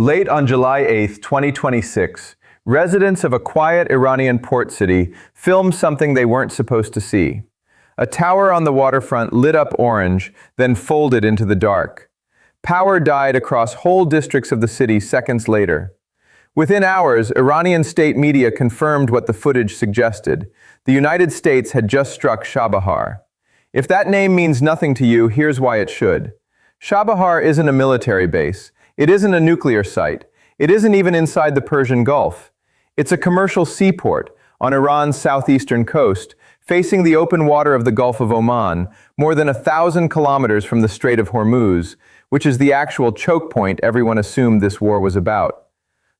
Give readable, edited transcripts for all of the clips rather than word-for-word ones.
Late on July 8, 2026, residents of a quiet Iranian port city filmed something they weren't supposed to see. A tower on the waterfront lit up orange, then folded into the dark. Power died across whole districts of the city seconds later. Within hours, Iranian state media confirmed what the footage suggested. The United States had just struck Chabahar. If that name means nothing to you, here's why it should. Chabahar isn't a military base. It isn't a nuclear site. It isn't even inside the Persian Gulf. It's a commercial seaport on Iran's southeastern coast, facing the open water of the Gulf of Oman, more than 1,000 kilometers from the Strait of Hormuz, which is the actual choke point everyone assumed this war was about.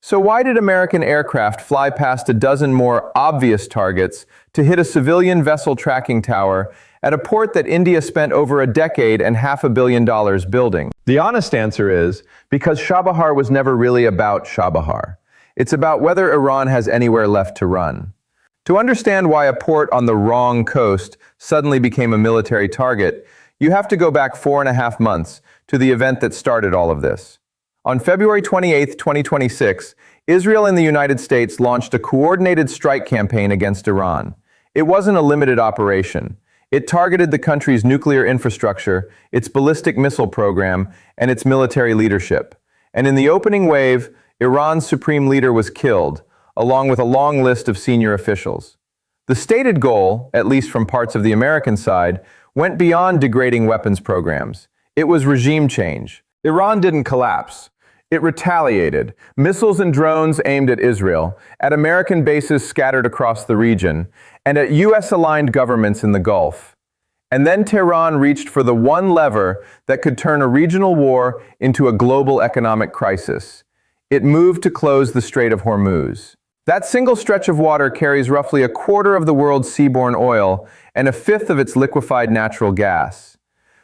So why did American aircraft fly past a dozen more obvious targets to hit a civilian vessel tracking tower at a port that India spent over a decade and $500 million building? The honest answer is because Chabahar was never really about Chabahar. It's about whether Iran has anywhere left to run. To understand why a port on the wrong coast suddenly became a military target, you have to go back 4.5 months to the event that started all of this. On February 28, 2026, Israel and the United States launched a coordinated strike campaign against Iran. It wasn't a limited operation. It targeted the country's nuclear infrastructure, its ballistic missile program, and its military leadership. And in the opening wave, Iran's supreme leader was killed, along with a long list of senior officials. The stated goal, at least from parts of the American side, went beyond degrading weapons programs. It was regime change. Iran didn't collapse. It retaliated. Missiles and drones aimed at Israel, at American bases scattered across the region, and at U.S.-aligned governments in the Gulf. And then Tehran reached for the one lever that could turn a regional war into a global economic crisis. It moved to close the Strait of Hormuz. That single stretch of water carries roughly 1/4 of the world's seaborne oil and 1/5 of its liquefied natural gas.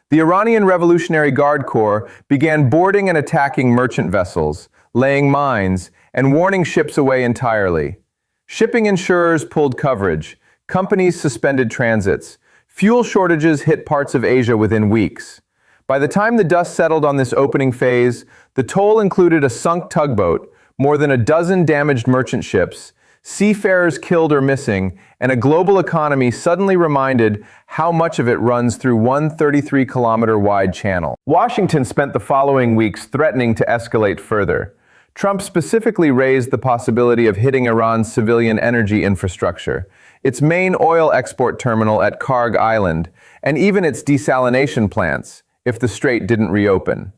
The Iranian Revolutionary Guard Corps began boarding and attacking merchant vessels, laying mines, and warning ships away entirely. Shipping insurers pulled coverage, companies suspended transits, fuel shortages hit parts of Asia within weeks. By the time the dust settled on this opening phase, the toll included a sunk tugboat, more than a dozen damaged merchant ships, seafarers killed or missing, and a global economy suddenly reminded how much of it runs through one 33-kilometer-wide channel. Washington spent the following weeks threatening to escalate further. Trump specifically raised the possibility of hitting Iran's civilian energy infrastructure, its main oil export terminal at Karg Island, and even its desalination plants, if the strait didn't reopen.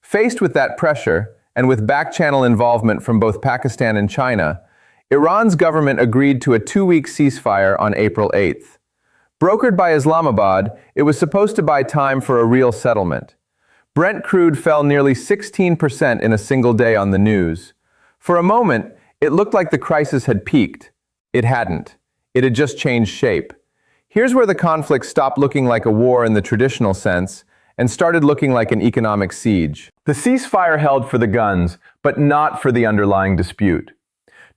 Faced with that pressure, and with back-channel involvement from both Pakistan and China, Iran's government agreed to a 2-week ceasefire on April 8th. Brokered by Islamabad, it was supposed to buy time for a real settlement. Brent crude fell nearly 16% in a single day on the news. For a moment, it looked like the crisis had peaked. It hadn't. It had just changed shape. Here's where the conflict stopped looking like a war in the traditional sense and started looking like an economic siege. The ceasefire held for the guns, but not for the underlying dispute.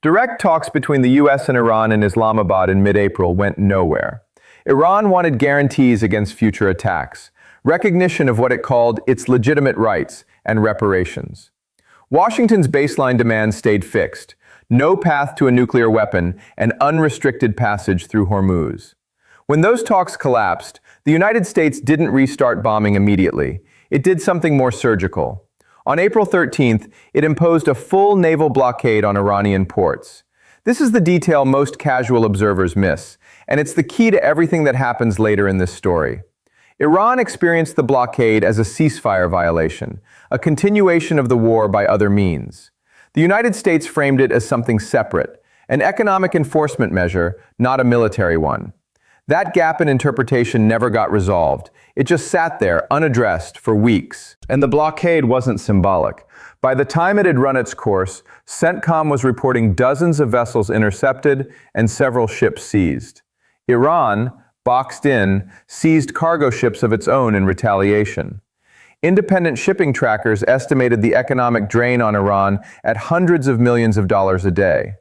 Direct talks between the U.S. and Iran in Islamabad in mid-April went nowhere. Iran wanted guarantees against future attacks, recognition of what it called its legitimate rights, and reparations. Washington's baseline demands stayed fixed: no path to a nuclear weapon and unrestricted passage through Hormuz. When those talks collapsed, the United States didn't restart bombing immediately. It did something more surgical. On April 13th, it imposed a full naval blockade on Iranian ports. This is the detail most casual observers miss, and it's the key to everything that happens later in this story. Iran experienced the blockade as a ceasefire violation, a continuation of the war by other means. The United States framed it as something separate, an economic enforcement measure, not a military one. That gap in interpretation never got resolved. It just sat there, unaddressed, for weeks. And the blockade wasn't symbolic. By the time it had run its course, CENTCOM was reporting dozens of vessels intercepted and several ships seized. Iran, boxed in, seized cargo ships of its own in retaliation. Independent shipping trackers estimated the economic drain on Iran at hundreds of millions of dollars a day.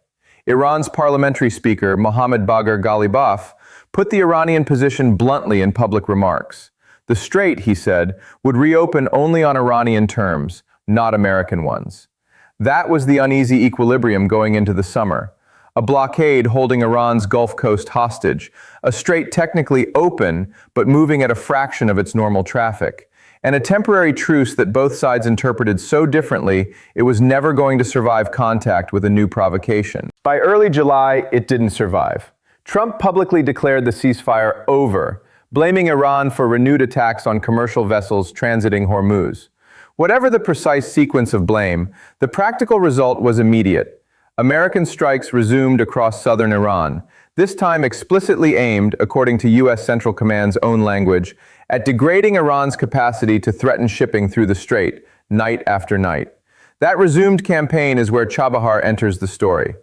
Iran's parliamentary speaker, Mohammad Bagher Ghalibaf, put the Iranian position bluntly in public remarks. The strait, he said, would reopen only on Iranian terms, not American ones. That was the uneasy equilibrium going into the summer. A blockade holding Iran's Gulf Coast hostage, a strait technically open but moving at a fraction of its normal traffic, and a temporary truce that both sides interpreted so differently it was never going to survive contact with a new provocation. By early July, it didn't survive. Trump publicly declared the ceasefire over, blaming Iran for renewed attacks on commercial vessels transiting Hormuz. Whatever the precise sequence of blame, the practical result was immediate. American strikes resumed across southern Iran, this time explicitly aimed, according to U.S. Central Command's own language, at degrading Iran's capacity to threaten shipping through the strait, night after night. That resumed campaign is where Chabahar enters the story.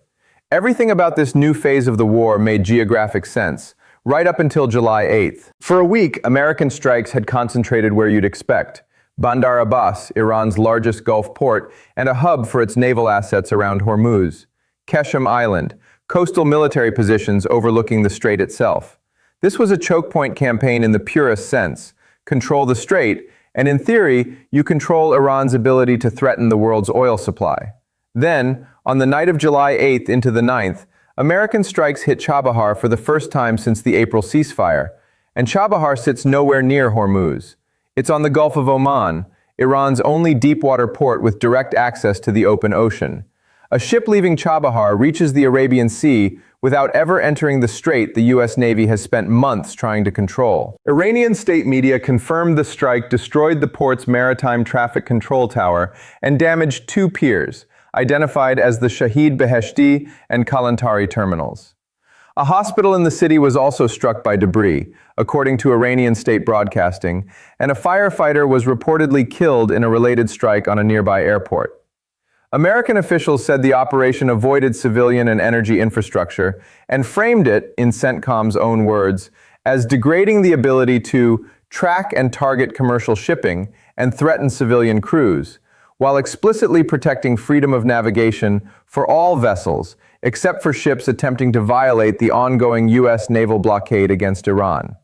Everything about this new phase of the war made geographic sense, right up until July 8th. For a week, American strikes had concentrated where you'd expect. Bandar Abbas, Iran's largest Gulf port, and a hub for its naval assets around Hormuz. Keshem Island, coastal military positions overlooking the strait itself. This was a choke point campaign in the purest sense. Control the strait, and in theory, you control Iran's ability to threaten the world's oil supply. Then, on the night of July 8th into the 9th, American strikes hit Chabahar for the first time since the April ceasefire, and Chabahar sits nowhere near Hormuz. It's on the Gulf of Oman, Iran's only deepwater port with direct access to the open ocean. A ship leaving Chabahar reaches the Arabian Sea without ever entering the strait the U.S. Navy has spent months trying to control. Iranian state media confirmed the strike destroyed the port's maritime traffic control tower and damaged two piers, identified as the Shahid Beheshti and Kalantari terminals. A hospital in the city was also struck by debris, according to Iranian state broadcasting, and a firefighter was reportedly killed in a related strike on a nearby airport. American officials said the operation avoided civilian and energy infrastructure and framed it, in CENTCOM's own words, as degrading the ability to track and target commercial shipping and threaten civilian crews, while explicitly protecting freedom of navigation for all vessels, except for ships attempting to violate the ongoing U.S. naval blockade against Iran.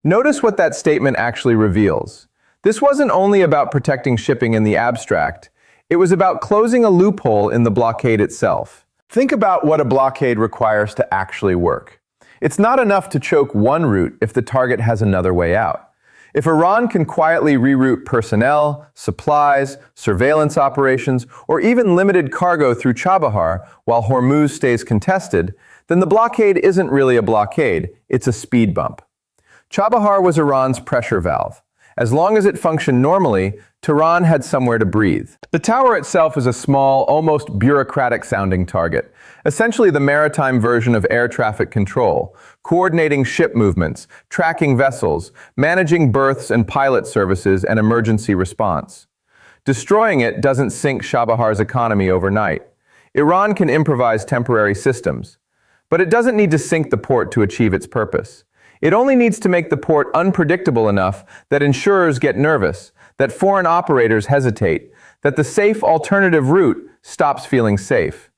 Notice what that statement actually reveals. This wasn't only about protecting shipping in the abstract. It was about closing a loophole in the blockade itself. Think about what a blockade requires to actually work. It's not enough to choke one route if the target has another way out. If Iran can quietly reroute personnel, supplies, surveillance operations, or even limited cargo through Chabahar while Hormuz stays contested, then the blockade isn't really a blockade, it's a speed bump. Chabahar was Iran's pressure valve. As long as it functioned normally, Tehran had somewhere to breathe. The tower itself is a small, almost bureaucratic-sounding target, essentially the maritime version of air traffic control, coordinating ship movements, tracking vessels, managing berths and pilot services and emergency response. Destroying it doesn't sink Chabahar's economy overnight. Iran can improvise temporary systems, but it doesn't need to sink the port to achieve its purpose. It only needs to make the port unpredictable enough that insurers get nervous, that foreign operators hesitate, that the safe alternative route stops feeling safe.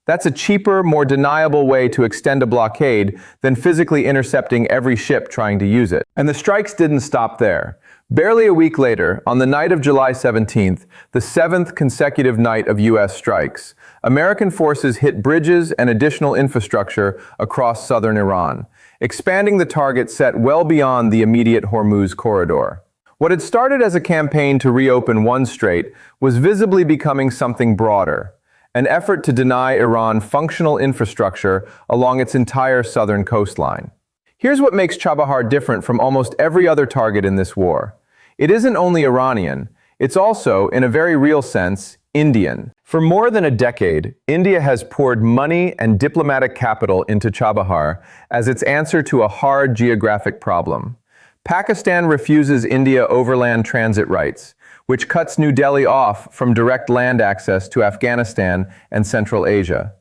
That's a cheaper, more deniable way to extend a blockade than physically intercepting every ship trying to use it. And the strikes didn't stop there. Barely a week later, on the night of July 17th, the 7th consecutive night of U.S. strikes, American forces hit bridges and additional infrastructure across southern Iran, expanding the target set well beyond the immediate Hormuz corridor. What had started as a campaign to reopen one strait was visibly becoming something broader, an effort to deny Iran functional infrastructure along its entire southern coastline. Here's what makes Chabahar different from almost every other target in this war. It isn't only Iranian, it's also, in a very real sense, Indian. For more than a decade, India has poured money and diplomatic capital into Chabahar as its answer to a hard geographic problem. Pakistan refuses India overland transit rights, which cuts New Delhi off from direct land access to Afghanistan and Central Asia.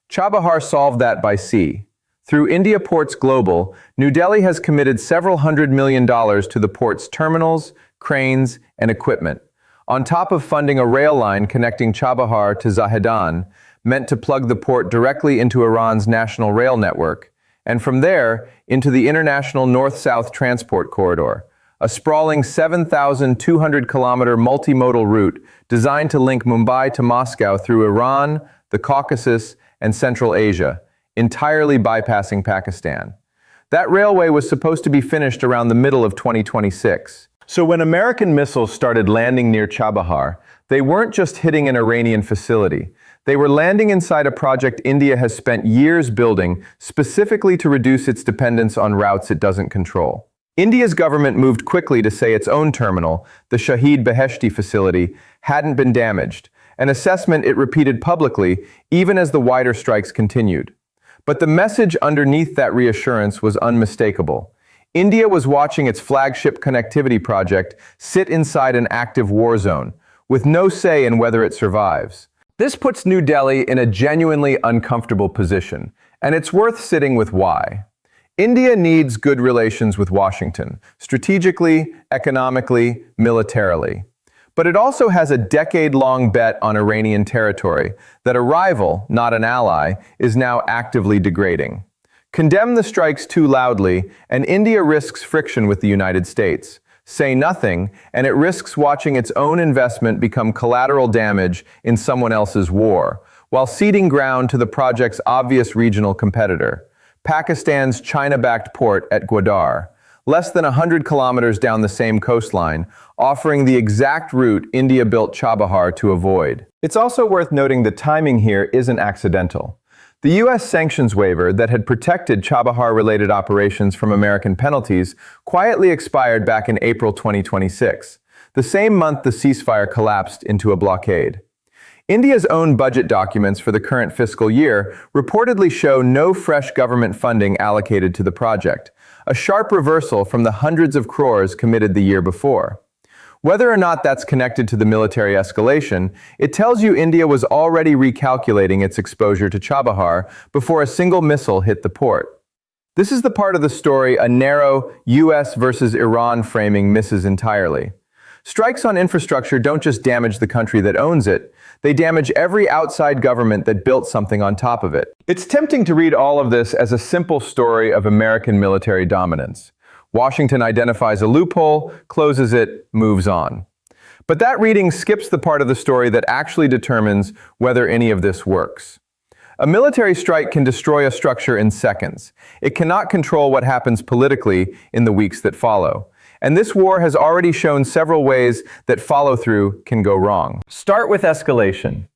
Chabahar solved that by sea. Through India Ports Global, New Delhi has committed several $100 million to the port's terminals, cranes, and equipment, on top of funding a rail line connecting Chabahar to Zahedan, meant to plug the port directly into Iran's national rail network, and from there into the international north-south transport corridor, a sprawling 7,200-kilometer multimodal route designed to link Mumbai to Moscow through Iran, the Caucasus, and Central Asia, entirely bypassing Pakistan. That railway was supposed to be finished around the middle of 2026. So when American missiles started landing near Chabahar, they weren't just hitting an Iranian facility. They were landing inside a project India has spent years building, specifically to reduce its dependence on routes it doesn't control. India's government moved quickly to say its own terminal, the Shahid Beheshti facility, hadn't been damaged, an assessment it repeated publicly even as the wider strikes continued. But the message underneath that reassurance was unmistakable. India was watching its flagship connectivity project sit inside an active war zone, with no say in whether it survives. This puts New Delhi in a genuinely uncomfortable position, and it's worth sitting with why. India needs good relations with Washington, strategically, economically, militarily. But it also has a decade-long bet on Iranian territory that a rival, not an ally, is now actively degrading. Condemn the strikes too loudly, and India risks friction with the United States. Say nothing, and it risks watching its own investment become collateral damage in someone else's war, while ceding ground to the project's obvious regional competitor, Pakistan's China-backed port at Gwadar, less than 100 kilometers down the same coastline, offering the exact route India built Chabahar to avoid. It's also worth noting the timing here isn't accidental. The U.S. sanctions waiver that had protected Chabahar-related operations from American penalties quietly expired back in April 2026, the same month the ceasefire collapsed into a blockade. India's own budget documents for the current fiscal year reportedly show no fresh government funding allocated to the project, a sharp reversal from the hundreds of crores committed the year before. Whether or not that's connected to the military escalation, it tells you India was already recalculating its exposure to Chabahar before a single missile hit the port. This is the part of the story a narrow US versus Iran framing misses entirely. Strikes on infrastructure don't just damage the country that owns it, they damage every outside government that built something on top of it. It's tempting to read all of this as a simple story of American military dominance. Washington identifies a loophole, closes it, moves on. But that reading skips the part of the story that actually determines whether any of this works. A military strike can destroy a structure in seconds. It cannot control what happens politically in the weeks that follow. And this war has already shown several ways that follow-through can go wrong. Start with escalation.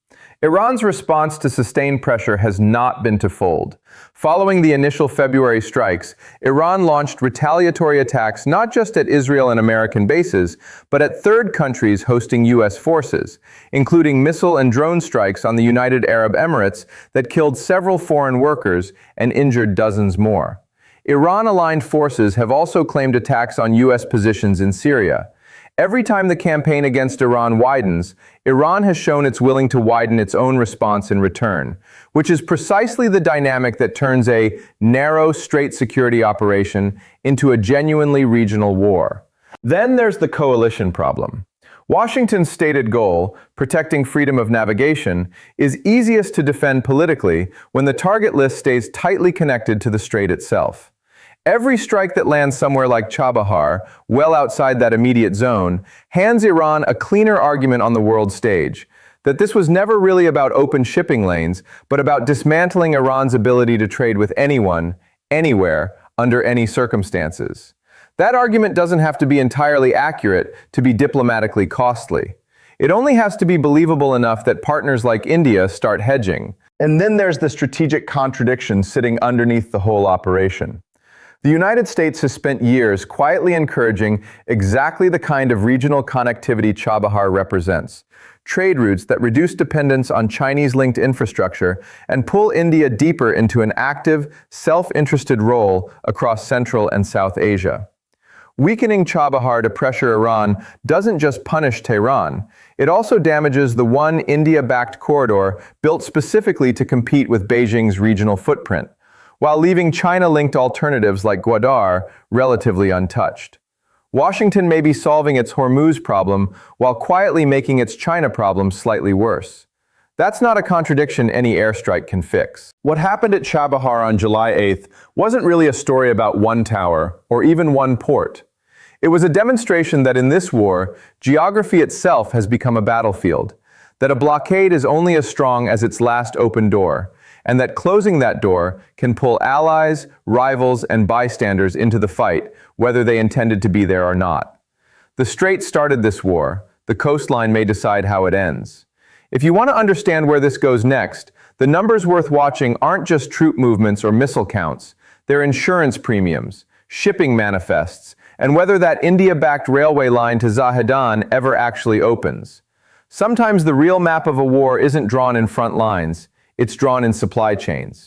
Iran's response to sustained pressure has not been to fold. Following the initial February strikes, Iran launched retaliatory attacks not just at Israel and American bases, but at third countries hosting U.S. forces, including missile and drone strikes on the United Arab Emirates that killed several foreign workers and injured dozens more. Iran-aligned forces have also claimed attacks on U.S. positions in Syria. Every time the campaign against Iran widens, Iran has shown it's willing to widen its own response in return, which is precisely the dynamic that turns a narrow, straight security operation into a genuinely regional war. Then there's the coalition problem. Washington's stated goal, protecting freedom of navigation, is easiest to defend politically when the target list stays tightly connected to the strait itself. Every strike that lands somewhere like Chabahar, well outside that immediate zone, hands Iran a cleaner argument on the world stage, that this was never really about open shipping lanes, but about dismantling Iran's ability to trade with anyone, anywhere, under any circumstances. That argument doesn't have to be entirely accurate to be diplomatically costly. It only has to be believable enough that partners like India start hedging. And then there's the strategic contradiction sitting underneath the whole operation. The United States has spent years quietly encouraging exactly the kind of regional connectivity Chabahar represents. Trade routes that reduce dependence on Chinese-linked infrastructure and pull India deeper into an active, self-interested role across Central and South Asia. Weakening Chabahar to pressure Iran doesn't just punish Tehran, it also damages the one India-backed corridor built specifically to compete with Beijing's regional footprint, while leaving China-linked alternatives like Gwadar relatively untouched. Washington may be solving its Hormuz problem while quietly making its China problem slightly worse. That's not a contradiction any airstrike can fix. What happened at Chabahar on July 8th wasn't really a story about one tower or even one port. It was a demonstration that in this war, geography itself has become a battlefield, that a blockade is only as strong as its last open door, and that closing that door can pull allies, rivals, and bystanders into the fight, whether they intended to be there or not. The Strait started this war. The coastline may decide how it ends. If you want to understand where this goes next, the numbers worth watching aren't just troop movements or missile counts. They're insurance premiums, shipping manifests, and whether that India-backed railway line to Zahedan ever actually opens. Sometimes the real map of a war isn't drawn in front lines, it's drawn in supply chains.